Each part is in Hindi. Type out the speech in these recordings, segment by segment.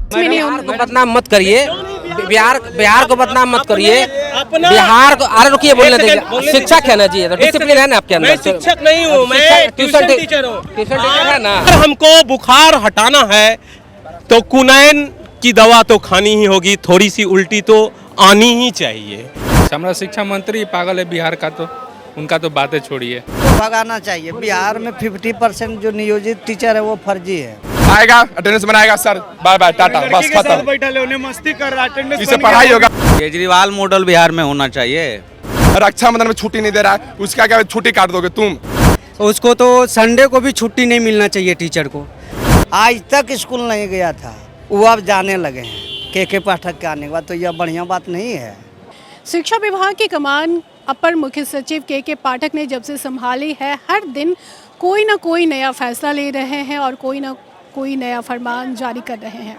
बिहार को बदनाम मत करिए, बिहार को बदनाम मत करिए। बिहार को अरे रुकिए, बोलने दीजिए। शिक्षक है ना जी, तो डिसिप्लिन है ना आपके अंदर। मैं शिक्षक नहीं हूँ, मैं ट्यूशन टीचर हूँ। ट्यूशन टीचर है ना। अगर हमको बुखार हटाना है तो कुनैन की दवा तो खानी ही होगी, थोड़ी सी उल्टी तो आनी ही चाहिए। हमारा शिक्षा मंत्री पागल है बिहार का, तो उनका तो बातें छोड़िए। तो भगाना चाहिए। बिहार में 50% जो नियोजित टीचर है वो फर्जी है। आएगा अटेंडेंस बनाएगा सर, बाय बाय टाटा, बस खत्म। बैठा ले, उन्हें मस्ती कर रहा, अटेंडेंस इससे पढ़ाई होगा। केजरीवाल मॉडल बिहार में होना चाहिए। रक्षाबंधन में छुट्टी नहीं दे रहा है, उसका क्या छुट्टी काट दोगे तुम? उसको तो संडे को भी छुट्टी नहीं मिलना चाहिए टीचर को। आज तक स्कूल नहीं गया था, वो अब जाने लगे हैं के पाठक के आने के बाद, तो यह बढ़िया बात नहीं है। शिक्षा विभाग की कमान अपर मुख्य सचिव के पाठक ने जब से संभाली है, हर दिन कोई ना कोई नया फैसला ले रहे हैं और कोई ना कोई नया फरमान जारी कर रहे हैं,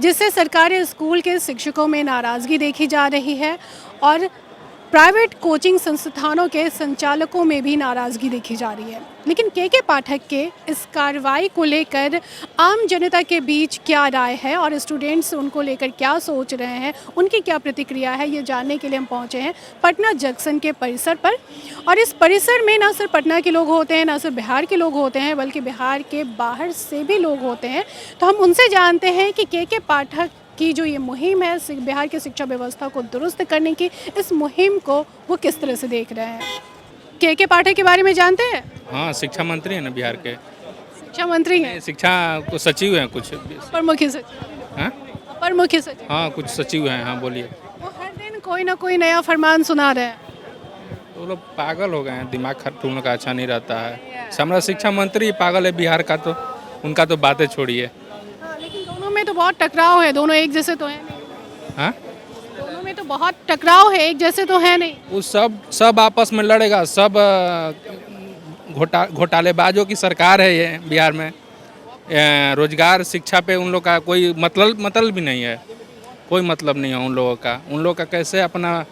जिससे सरकारी स्कूल के शिक्षकों में नाराज़गी देखी जा रही है और प्राइवेट कोचिंग संस्थानों के संचालकों में भी नाराज़गी देखी जा रही है। लेकिन के पाठक के इस कार्रवाई को लेकर आम जनता के बीच क्या राय है और स्टूडेंट्स उनको लेकर क्या सोच रहे हैं, उनकी क्या प्रतिक्रिया है, ये जानने के लिए हम पहुंचे हैं पटना जंक्शन के परिसर पर। और इस परिसर में न सिर्फ पटना के लोग होते हैं, न सिर्फ बिहार के लोग होते हैं, बल्कि बिहार के बाहर से भी लोग होते हैं। तो हम उनसे जानते हैं कि के पाठक की जो ये मुहिम है बिहार की शिक्षा व्यवस्था को दुरुस्त करने की, इस मुहिम को वो किस तरह से देख रहे हैं। के पाठक के बारे में जानते हैं? हाँ, शिक्षा मंत्री है ना बिहार के। शिक्षा मंत्री हैं? शिक्षा को सचिव हैं कुछ। अपर मुख्य सचिव। हाँ, अपर मुख्य सचिव। हाँ कुछ सचिव हैं। हाँ बोलिए। वो हर दिन कोई ना कोई नया फरमान सुना रहे हैं। वो लोग पागल हो गए हैं, दिमाग खर्च का अच्छा नहीं रहता है। हमारा शिक्षा मंत्री पागल है बिहार का, तो उनका तो बातें छोड़िए। लेकिन दोनों में तो बहुत टकराव है, दोनों एक जैसे तो है नहीं। हाँ, दोनों में तो बहुत टकराव है, एक जैसे तो है नहीं। वो सब आपस में लड़ेगा। सब घोटालेबाजों की सरकार है ये बिहार में। रोजगार शिक्षा पे उन लोग का कोई मतलब भी नहीं है, कोई मतलब नहीं है उन लोगों का। उन लोगों का कैसे अपना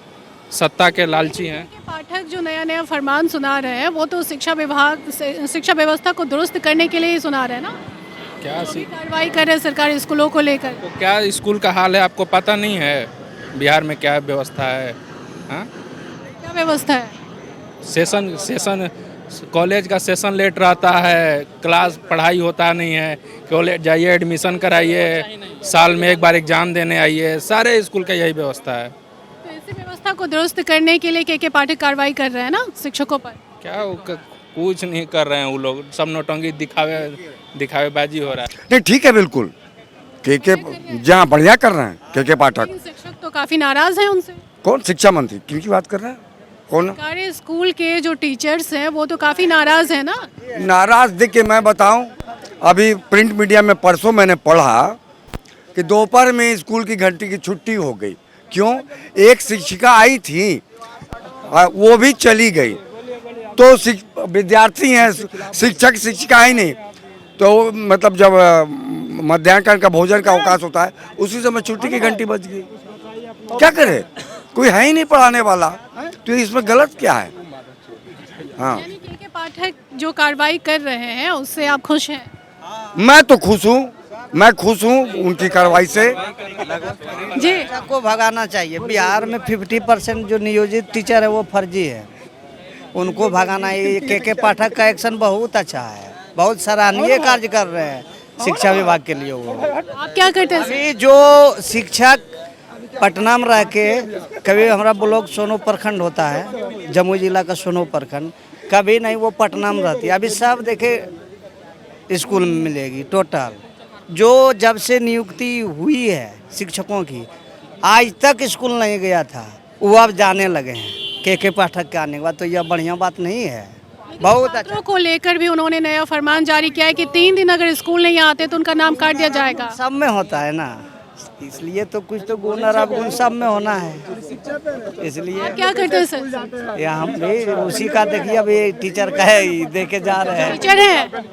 सत्ता के लालची हैं। पाठक जो नया फरमान सुना रहे हैं वो तो शिक्षा विभाग से शिक्षा व्यवस्था को दुरुस्त करने के लिए ही सुना रहे हैं ना। क्या कार्रवाई कर रहे हैं सरकारी स्कूलों को लेकर? तो क्या स्कूल का हाल है आपको पता नहीं है बिहार में क्या व्यवस्था है? हाँ, क्या व्यवस्था है? सेशन कॉलेज का सेशन लेट रहता है, क्लास पढ़ाई होता नहीं है। कॉलेज जाइए, एडमिशन कराइए, साल में एक बार एग्जाम देने आइए, सारे स्कूल का यही व्यवस्था है। तो इसी व्यवस्था को दुरुस्त करने के लिए के पाठक कार्रवाई कर रहे हैं ना शिक्षकों पर? क्या कुछ नहीं कर रहे हैं वो लोग, सब नौटंकी दिखावेबाजी हो रहा है। नहीं ठीक है, बिल्कुल के जहाँ बढ़िया कर रहे हैं के पाठक। शिक्षक तो काफी नाराज हैं उनसे। कौन शिक्षा मंत्री किनकी बात कर रहे हैं? कौन? सरकारी स्कूल के जो टीचर्स हैं वो तो काफी नाराज हैं ना। नाराज देख के मैं बताऊं, अभी प्रिंट मीडिया में परसों मैंने पढ़ा कि दोपहर में स्कूल की घंटी की छुट्टी हो गई। क्यों? एक शिक्षिका आई थी, वो भी चली गई। तो विद्यार्थी हैं, शिक्षक शिक्षिका ही नहीं, तो मतलब जब मध्याह्न का भोजन का अवकाश होता है उसी समय छुट्टी की घंटी बज गई। क्या करे, कोई है ही नहीं पढ़ाने वाला, तो इसमें गलत क्या है? हाँ, के पाठक जो कार्रवाई कर रहे हैं उससे आप खुश हैं? मैं तो खुश हूँ, मैं खुश हूँ उनकी कार्रवाई से। जी, को भगाना चाहिए। बिहार में 50% जो नियोजित टीचर है वो फर्जी है, उनको भगाना। ये के पाठक का एक्शन बहुत अच्छा है, बहुत सराहनीय कार्य कर रहे हैं शिक्षा विभाग के लिए। वो आप क्या करते हैं? अभी जो शिक्षक पटना में रह के, कभी हमारा ब्लॉक सोनो प्रखंड होता है, जमुई जिला का सोनो प्रखंड, कभी नहीं वो पटना में रहती। अभी सब देखे स्कूल में मिलेगी टोटल। जो जब से नियुक्ति हुई है शिक्षकों की, आज तक स्कूल नहीं गया था, वो अब जाने लगे हैं के पाठक के आने के बाद, तो यह बढ़िया बात नहीं है। बहुत अच्छा को लेकर भी उन्होंने नया फरमान जारी किया है कि 3 दिन अगर स्कूल नहीं आते तो उनका नाम काट दिया जाएगा। सब में होता है ना, इसलिए तो कुछ तो गुण और अवगुण सब में होना है। इसलिए आप क्या करते हैं सर? ये हम भी उसी का देखिए, अभी टीचर का है, देखे जा रहे हैं। टीचर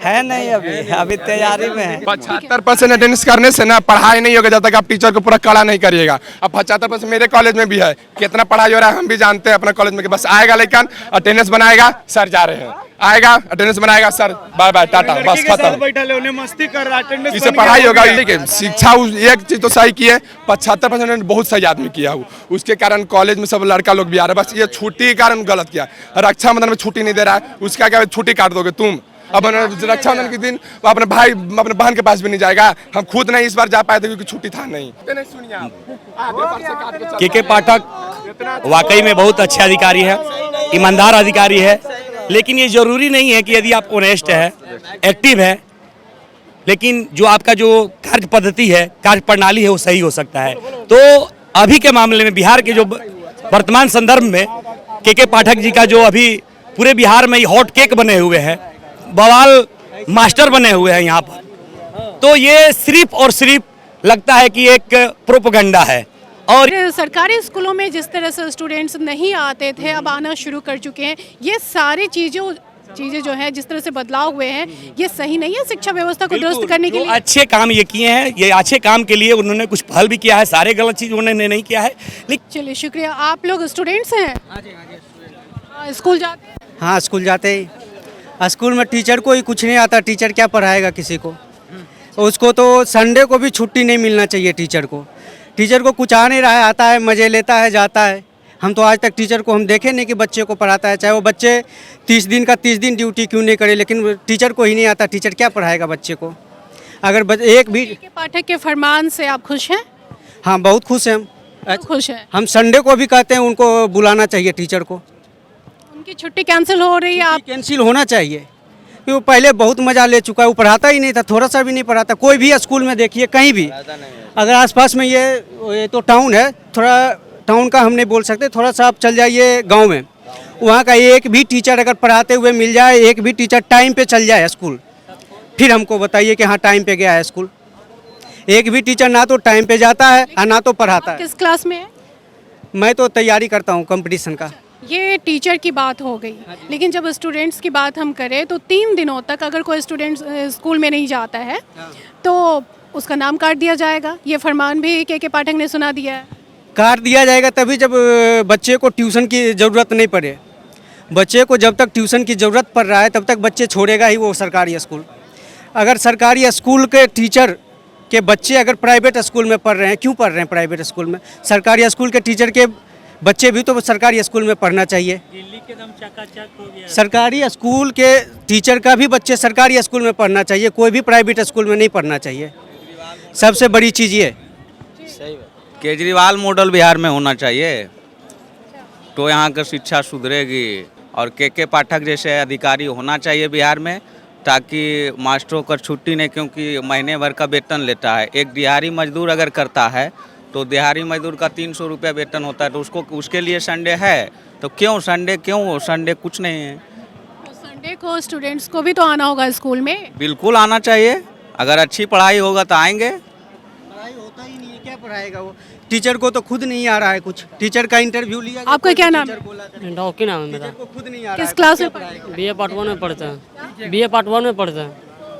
है नहीं, अभी तैयारी में है। 75% अटेंडेंस करने से ना पढ़ाई नहीं होगा जब तक आप टीचर को पूरा कड़ा नहीं करिएगा। अब 75% मेरे कॉलेज में भी है, कितना पढ़ाई हो रहा है हम भी जानते हैं अपने कॉलेज में, कि बस आएगा लेकिन अटेंडेंस बनाएगा, सर जा रहे हैं। आएगा अटेंडेंस बनाएगा सर बाय बाय टाटा बस खत्म। बैठा ले उन्हें मस्ती कर रहा अटेंडेंस इससे पढ़ाई होगा। लेकिन शिक्षा एक चीज तो सही की है, 75% बहुत सही आदमी किया वो, उसके कारण कॉलेज में सब लड़का लोग भी आ रहे हैं। बस ये छुट्टी के कारण गलत किया। रक्षाबंधन में छुट्टी नहीं दे रहा है, उसका क्या छुट्टी काट दोगे तुम? अब रक्षाबंधन के दिन अपने भाई अपने बहन के पास भी नहीं जाएगा। हम खुद नहीं इस बार जा पाए थे क्योंकि छुट्टी था नहीं। के पाठक वाकई में बहुत अच्छे अधिकारी है, ईमानदार अधिकारी है, लेकिन ये जरूरी नहीं है कि यदि आप ऑनेस्ट है, एक्टिव है, लेकिन जो आपका जो कार्य पद्धति है, कार्य प्रणाली है, वो सही हो सकता है। तो अभी के मामले में बिहार के जो वर्तमान संदर्भ में के पाठक जी का जो अभी पूरे बिहार में हॉट केक बने हुए हैं, बवाल मास्टर बने हुए हैं यहाँ पर, तो ये सिर्फ और सिर्फ लगता है कि एक प्रोपेगेंडा है। और सरकारी स्कूलों में जिस तरह से स्टूडेंट्स नहीं आते थे, अब आना शुरू कर चुके हैं। ये सारी चीज़ें जो है जिस तरह से बदलाव हुए हैं, ये सही नहीं है शिक्षा व्यवस्था को दुरुस्त करने के लिए। अच्छे काम ये किए हैं, ये अच्छे काम के लिए उन्होंने कुछ पहल भी किया है, सारे गलत चीज उन्होंने नहीं किया है। लेकिन चलिए शुक्रिया। आप लोग स्टूडेंट्स हैं? स्कूल जाते हैं? हाँ स्कूल जाते ही। स्कूल में टीचर को ही कुछ नहीं आता, टीचर क्या पढ़ाएगा किसी को? उसको तो संडे को भी छुट्टी नहीं मिलना चाहिए टीचर को। टीचर को कुछ आ नहीं रहा है, आता है मज़े लेता है जाता है। हम तो आज तक टीचर को हम देखे नहीं कि बच्चे को पढ़ाता है, चाहे वो बच्चे 30 दिन का 30 दिन ड्यूटी क्यों नहीं करे, लेकिन टीचर को ही नहीं आता। टीचर क्या पढ़ाएगा बच्चे को? अगर एक भी के पाठक के फरमान से आप खुश हैं? हाँ बहुत खुश हैं हम। खुश हैं। हम संडे को भी कहते हैं उनको बुलाना चाहिए टीचर को। उनकी छुट्टी कैंसिल हो रही है, आप कैंसिल होना चाहिए कि वो पहले बहुत मज़ा ले चुका है। वो पढ़ाता ही नहीं था, थोड़ा सा भी नहीं पढ़ाता। कोई भी स्कूल में देखिए कहीं भी, अगर आसपास में ये तो टाउन है, थोड़ा टाउन का हम नहीं बोल सकते, थोड़ा सा आप चल जाइए गांव में, वहाँ का एक भी टीचर अगर पढ़ाते हुए मिल जाए, एक भी टीचर टाइम पे चल जाए स्कूल, फिर हमको बताइए कि हाँ टाइम पे गया है स्कूल। एक भी टीचर ना तो टाइम पे जाता है और ना तो पढ़ाता है। किस क्लास में है? मैं तो तैयारी करता हूँ कंपटीशन का। ये टीचर की बात हो गई, लेकिन जब स्टूडेंट्स की बात हम करें तो 3 दिनों तक अगर कोई स्टूडेंट स्कूल में नहीं जाता है तो उसका नाम काट दिया जाएगा। ये फरमान भी के पाठक ने सुना दिया है। काट दिया जाएगा तभी जब बच्चे को ट्यूशन की ज़रूरत नहीं पड़े। बच्चे को जब तक ट्यूशन की ज़रूरत पड़ रहा है तब तक बच्चे छोड़ेगा ही वो सरकारी स्कूल। अगर सरकारी स्कूल के टीचर के बच्चे अगर प्राइवेट स्कूल में पढ़ रहे हैं, क्यों पढ़ रहे हैं प्राइवेट स्कूल में? सरकारी स्कूल के टीचर के बच्चे भी तो सरकारी स्कूल में पढ़ना चाहिए। दिल्ली के दम चकाचक हो गया। सरकारी स्कूल के टीचर का भी बच्चे सरकारी स्कूल में पढ़ना चाहिए, कोई भी प्राइवेट स्कूल में नहीं पढ़ना चाहिए। सबसे बड़ी चीज़ ये केजरीवाल मॉडल बिहार में होना चाहिए, तो यहाँ की शिक्षा सुधरेगी। और के पाठक जैसे अधिकारी होना चाहिए बिहार में, ताकि मास्टरों का छुट्टी नहीं, क्योंकि महीने भर का वेतन लेता है। एक दिहाड़ी मजदूर अगर करता है तो दिहाड़ी मजदूर का 300 रुपया वेतन होता है, तो उसके लिए संडे है, तो क्यों संडे कुछ नहीं है। तो संडे को स्टूडेंट्स को भी तो आना होगा स्कूल में। बिल्कुल आना चाहिए, अगर अच्छी पढ़ाई होगा तो आएंगे। पढ़ाई होता ही नहीं है, क्या पढ़ाएगा वो? टीचर को तो खुद नहीं आ रहा है कुछ। टीचर का इंटरव्यू लिया। आपका क्या नाम है? डॉक्टर नाम है मेरा। को खुद नहीं आ रहा किस है। क्लास में? BA पार्ट 1 में पढ़ते हैं। BA पार्ट 1 में पढ़ते हैं।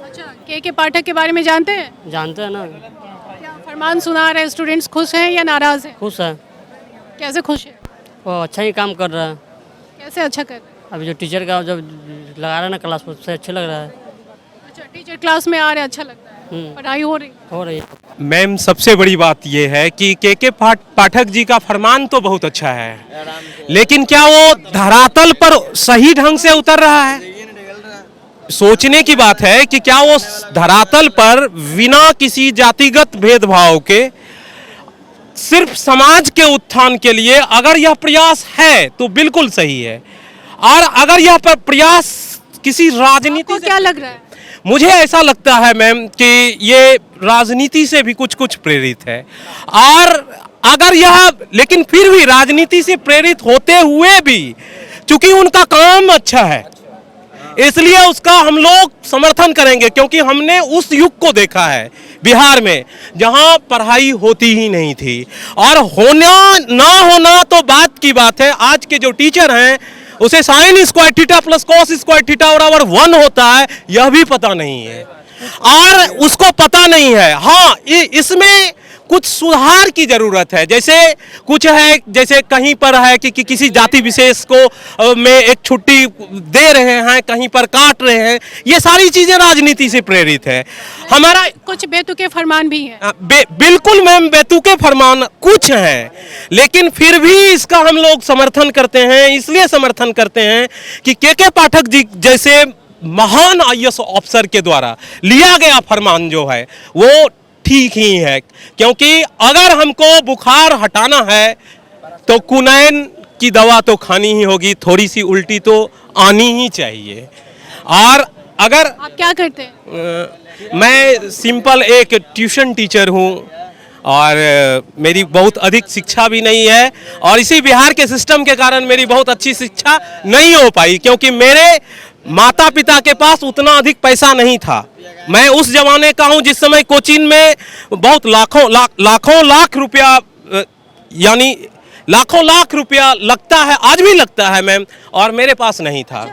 अच्छा, के पाठक के बारे में जानते हैं? जानते हैं ना। क्या फरमान सुना रहे स्टूडेंट्स खुश हैं या नाराज हैं? खुश है, कैसे खुश है? वो अच्छा ही काम कर रहा है। कैसे अच्छा कर रहे हैं? अभी जो टीचर का जब लगा रहा है ना क्लास, उससे अच्छा लग रहा है। अच्छा, टीचर क्लास में आ रहे अच्छा लगता है, पढ़ाई हो रही है। मैम सबसे बड़ी बात यह है कि के पाठक जी का फरमान तो बहुत अच्छा है, लेकिन क्या वो धरातल पर सही ढंग से उतर रहा है? सोचने की बात है कि क्या वो धरातल पर बिना किसी जातिगत भेदभाव के सिर्फ समाज के उत्थान के लिए अगर यह प्रयास है तो बिल्कुल सही है, और अगर यह प्रयास किसी राजनीति से, क्या लग रहा है? मुझे ऐसा लगता है मैम कि ये राजनीति से भी कुछ प्रेरित है। और अगर यह, लेकिन फिर भी राजनीति से प्रेरित होते हुए भी चूंकि उनका काम अच्छा है, इसलिए उसका हम लोग समर्थन करेंगे, क्योंकि हमने उस युग को देखा है बिहार में जहां पढ़ाई होती ही नहीं थी। और होना ना होना तो बात की बात है। आज के जो टीचर हैं उसे sine square theta plus cos square theta बराबर 1 होता है, यह भी पता नहीं है, और उसको पता नहीं है। हाँ, इसमें कुछ सुधार की जरूरत है। जैसे कुछ है, जैसे कहीं पर है कि किसी जाति विशेष को में एक छुट्टी दे रहे हैं, कहीं पर काट रहे हैं, ये सारी चीजें राजनीति से प्रेरित है। हमारा कुछ बेतुके फरमान भी हैं। बिल्कुल मैम, बेतुके फरमान कुछ हैं, लेकिन फिर भी इसका हम लोग समर्थन करते हैं। इसलिए समर्थन करते हैं कि के पाठक जी जैसे महान आईएएस अफसर के द्वारा लिया गया फरमान जो है वो ठीक ही है, क्योंकि अगर हमको बुखार हटाना है तो कुनैन की दवा तो खानी ही होगी, थोड़ी सी उल्टी तो आनी ही चाहिए। और अगर आप क्या करते हैं? मैं सिंपल एक ट्यूशन टीचर हूँ और मेरी बहुत अधिक शिक्षा भी नहीं है, और इसी बिहार के सिस्टम के कारण मेरी बहुत अच्छी शिक्षा नहीं हो पाई, क्योंकि मेरे माता पिता के पास उतना अधिक पैसा नहीं था। मैं उस जमाने का हूँ जिस समय कोचिंग में बहुत लाखों लाख रुपया, यानी लाखों लाख रुपया लगता है, आज भी लगता है मैम, और मेरे पास नहीं था।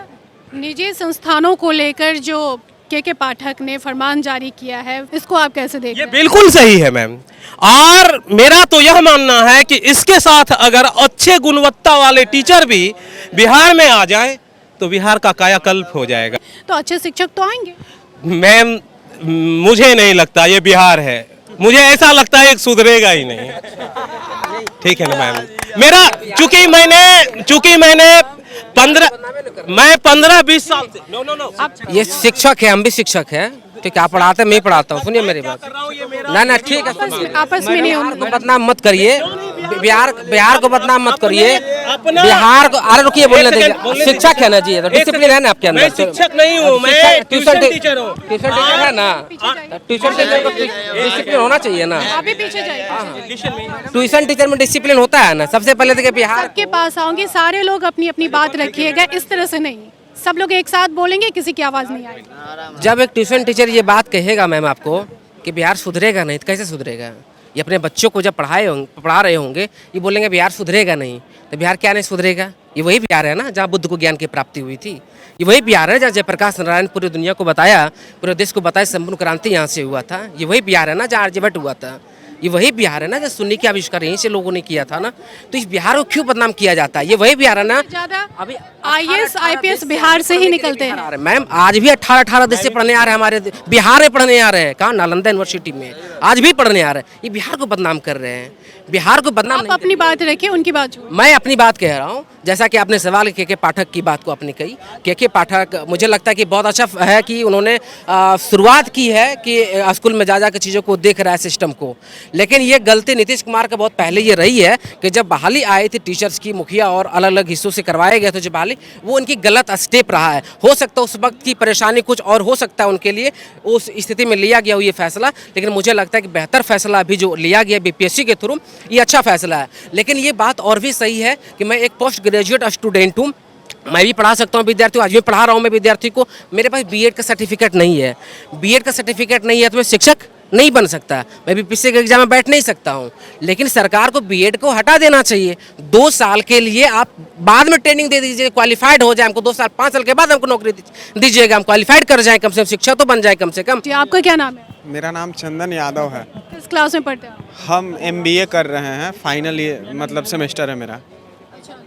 निजी संस्थानों को लेकर जो के पाठक ने फरमान जारी किया है, इसको आप कैसे देखते हैं? ये बिल्कुल सही है मैम, और मेरा तो यह मानना है कि इसके साथ अगर अच्छे गुणवत्ता वाले टीचर भी बिहार में आ जाएं तो बिहार का कायाकल्प हो जाएगा। तो अच्छे शिक्षक तो आएंगे? मैम मुझे नहीं लगता, ये बिहार है, मुझे ऐसा लगता है सुधरेगा ही नहीं। ठीक है ना मैम, मेरा चूंकि मैंने 15-20 साल से ये शिक्षक है, हम भी शिक्षक हैं, ठीक है, आप पढ़ाते, मैं पढ़ाता हूँ, सुनिए मेरी बात। ना ठीक है, आपस में नहीं बिहार को बदनाम मत करिए, बिहार को बदनाम मत करिए, बिहार को, अरे रुकिए बोलने दीजिए, शिक्षक है ना जी, तो डिसिप्लिन है ना आपके अंदर। मैं शिक्षक नहीं हूँ, मैं ट्यूशन टीचर हूँ। ट्यूशन टीचर है ना, ट्यूशन टीचर को डिसिप्लिन होना चाहिए ना। आप भी पीछे जाइए। ट्यूशन टीचर में डिसिप्लिन होता है ना। सबसे पहले देखिए बिहार सबके पास आऊंगी, सारे लोग अपनी अपनी बात रखिएगा, इस तरह से नहीं, सब लोग एक साथ बोलेंगे, किसी की आवाज नहीं आएगी। जब एक ट्यूशन टीचर ये बात कहेगा मैम आपको कि बिहार सुधरेगा नहीं, तो कैसे सुधरेगा? ये अपने बच्चों को जब पढ़ा रहे होंगे, ये बोलेंगे बिहार सुधरेगा नहीं, तो बिहार क्या नहीं सुधरेगा? ये वही बिहार है ना जहाँ बुद्ध को ज्ञान की प्राप्ति हुई थी। ये वही बिहार है जहाँ जयप्रकाश नारायण पूरी दुनिया को बताया, पूरे देश को बताया, संपूर्ण क्रांति यहाँ से हुआ था। ये वही बिहार है ना जहाँ आर्यभट्ट हुआ था। ये वही बिहार है ना जो शून्य का आविष्कार यहीं से लोगों ने किया था ना। तो इस बिहार को क्यों बदनाम किया जाता है? ये वही बिहार है ना। ज्यादा अभी आईएएस आईपीएस बिहार से ही निकलते हैं मैम। आज भी 18 देश से पढ़ने आ रहे हैं, हमारे बिहार में पढ़ने आ रहे हैं। कहाँ? नालंदा यूनिवर्सिटी में आज भी पढ़ने आ रहे हैं। ये बिहार को बदनाम कर रहे हैं, बिहार को बदनाम आप अपनी बात रखिए, उनकी बात छोड़िए। मैं अपनी बात कह रहा हूँ। जैसा कि आपने सवाल के पाठक की बात को आपने कही, के पाठक मुझे लगता है कि बहुत अच्छा है कि उन्होंने शुरुआत की है कि स्कूल में जा के चीज़ों को देख रहा है, सिस्टम को। लेकिन ये गलती नीतीश कुमार का बहुत पहले ये रही है कि जब बहाली आई थी टीचर्स की, मुखिया और अलग अलग हिस्सों से करवाए गए थे जो बहाली, वो उनकी गलत स्टेप रहा है। हो सकता है उस वक्त की परेशानी कुछ और हो सकता है उनके लिए, उस स्थिति में लिया गया ये फैसला। लेकिन मुझे लगता है कि बेहतर फैसला अभी जो लिया गया बीपीएससी के थ्रू, ये अच्छा फैसला है। लेकिन ये बात और भी सही है कि मैं एक पोस्ट ग्रेजुएट स्टूडेंट हूँ, मैं भी पढ़ा सकता हूँ विद्यार्थी, आज भी पढ़ा रहा हूँ मैं विद्यार्थी को। मेरे पास बीएड का सर्टिफिकेट नहीं है, बीएड का सर्टिफिकेट नहीं है तो मैं शिक्षक नहीं बन सकता, मैं बीपीएससी के एग्जाम में बैठ नहीं सकता हूँ। लेकिन सरकार को बीएड को हटा देना चाहिए। 2 साल के लिए आप बाद में ट्रेनिंग दे दीजिए, क्वालिफाइड हो जाए, हमको 2 साल 5 साल के बाद हमको नौकरी दीजिएगा, हम क्वालिफाइड कर जाए, कम से कम शिक्षक तो बन जाए कम से कम। जी, आपका क्या नाम है? मेरा नाम चंदन यादव है। किस क्लास में पढ़ते हैं आप? हम एमबीए कर रहे हैं, फाइनल ईयर मतलब सेमेस्टर है मेरा।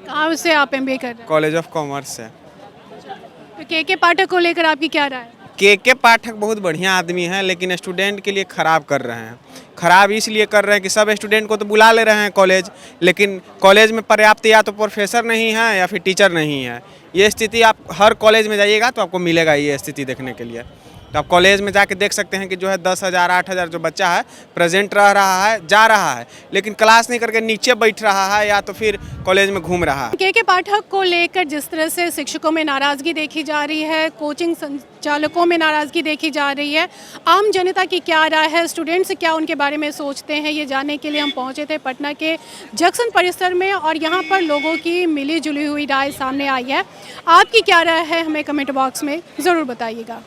कहाँ से आप एमबीए कर रहे हैं? कॉलेज ऑफ कॉमर्स से। तो के पाठक को लेकर आपकी क्या राय है? के पाठक बहुत बढ़िया आदमी हैं, लेकिन स्टूडेंट के लिए ख़राब कर रहे हैं। ख़राब इसलिए कर रहे हैं कि सब स्टूडेंट को तो बुला ले रहे हैं कॉलेज, लेकिन कॉलेज में पर्याप्त या तो प्रोफेसर नहीं है या फिर टीचर नहीं है। ये स्थिति आप हर कॉलेज में जाइएगा तो आपको मिलेगा ये स्थिति देखने के लिए। तो आप कॉलेज में जाके देख सकते हैं कि जो है 10,000 8,000 जो बच्चा है प्रेजेंट रह रहा है, जा रहा है, लेकिन क्लास नहीं करके नीचे बैठ रहा है या तो फिर कॉलेज में घूम रहा है। के पाठक को लेकर जिस तरह से शिक्षकों में नाराज़गी देखी जा रही है, कोचिंग संचालकों में नाराज़गी देखी जा रही है, आम जनता की क्या राय है, स्टूडेंट्स क्या उनके बारे में सोचते हैं, ये जानने के लिए हम पहुँचे थे पटना के जंक्शन परिसर में, और यहाँ पर लोगों की मिली जुली हुई राय सामने आई है। आपकी क्या राय है हमें कमेंट बॉक्स में ज़रूर बताइएगा।